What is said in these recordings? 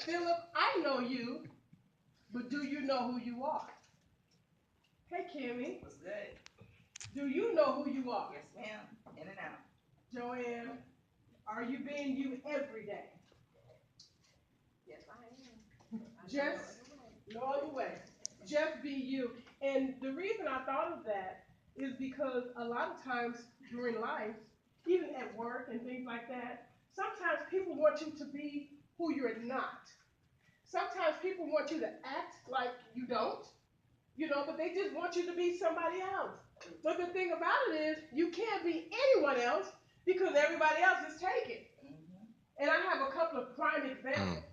Philip, I know you, but do you know who you are? Hey, Kimmy. What's good? Do you know who you are? Yes, ma'am. In and out. Joanne, are you being you every day? Yes, I am. Just no other way. Just be you. And the reason I thought of that is because a lot of times during life, even at work and things like that, sometimes people want you to be who you're not. Sometimes people want you to act like you don't, but they just want you to be somebody else. But the thing about it is, you can't be anyone else because everybody else is taken. And I have a couple of prime examples.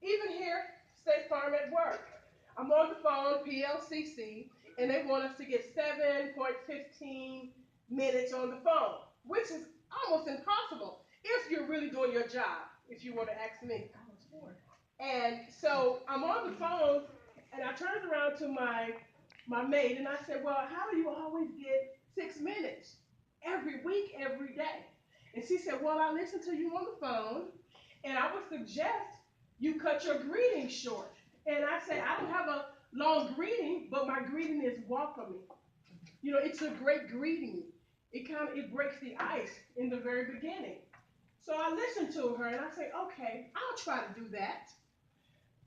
Even here, State Farm at work. I'm on the phone, PLCC, and they want us to get 7.15 minutes on the phone, which is almost impossible if you're really doing your job, if you were to ask me. And so I'm on the phone, and I turned around to my mate, and I said, well, how do you always get 6 minutes every week, every day? And she said, well, I listen to you on the phone, and I would suggest you cut your greeting short. And I said, I don't have a long greeting, but my greeting is welcoming. It's a great greeting. It breaks the ice in the very beginning. So I listened to her, and I said, okay, I'll try to do that.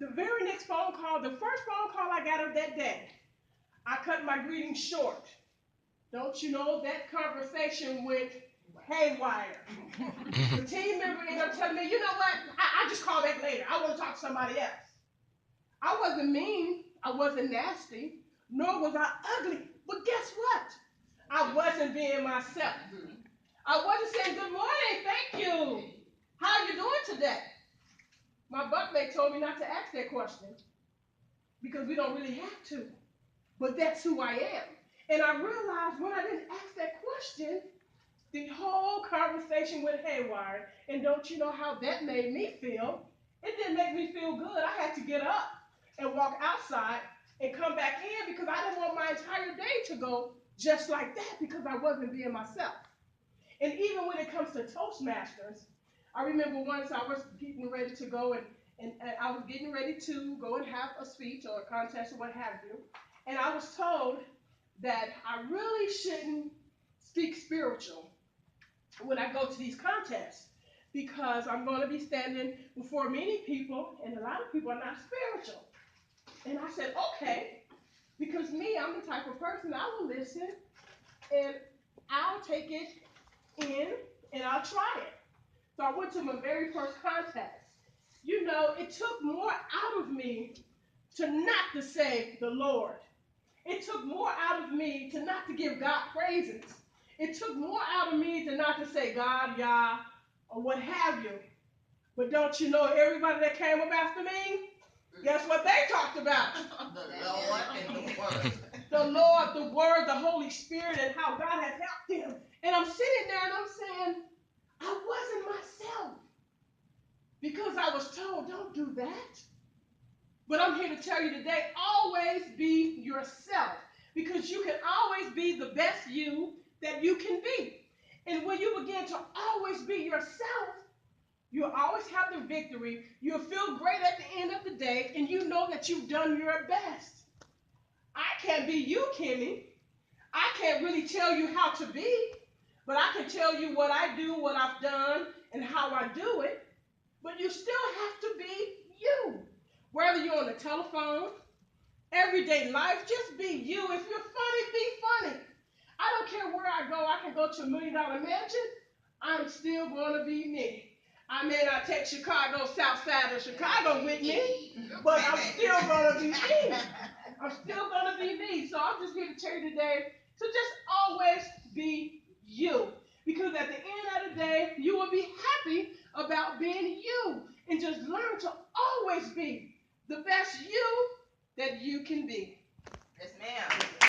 The very next phone call, the first phone call I got of that day, I cut my greeting short. Don't you know that conversation went haywire? The team member ended up telling me, you know what, I just call back later. I want to talk to somebody else. I wasn't mean, I wasn't nasty, nor was I ugly. But guess what? I wasn't being myself. I wasn't saying, good morning, thank you. How are you doing today? My bunkmate told me not to ask that question because we don't really have to. But that's who I am. And I realized when I didn't ask that question, the whole conversation went haywire. And don't you know how that made me feel? It didn't make me feel good. I had to get up and walk outside and come back in because I didn't want my entire day to go just like that because I wasn't being myself. And even when it comes to Toastmasters, I remember once I was getting ready to go and I was getting ready to go and have a speech or a contest or what have you. And I was told that I really shouldn't speak spiritual when I go to these contests because I'm going to be standing before many people and a lot of people are not spiritual. And I said, okay, because me, I'm the type of person, I will listen and I'll take it in and I'll try it. So I went to my very first contest. It took more out of me to not to say the Lord. It took more out of me to not to give God praises. It took more out of me to not to say God, Yah, or what have you. But don't you know everybody that came up after me, guess what they talked about? The Lord and the Word. The Lord, the Word, the Holy Spirit, and how God has helped them. And I'm sitting there and I'm saying, I wasn't myself. Because I was told, don't do that. But I'm here to tell you today, always be yourself. Because you can always be the best you that you can be. And when you begin to always be yourself, you'll always have the victory. You'll feel great at the end of the day, and you know that you've done your best. I can't be you, Kimmy. I can't really tell you how to be, but I can tell you what I do, what I've done, and how I do it. But you still have to be you. Whether you're on the telephone, everyday life, just be you. If you're funny, be funny. I don't care where I go. I can go to $1 Million Mansion. I'm still going to be me. I may not take Chicago, South Side of Chicago with me, but I'm still going to be me. I'm still going to be me. So I'm just here to tell you today to just always be you. Because at the end of the day, you will be happy about being you. And just learn to always be the best you that you can be. Yes, ma'am.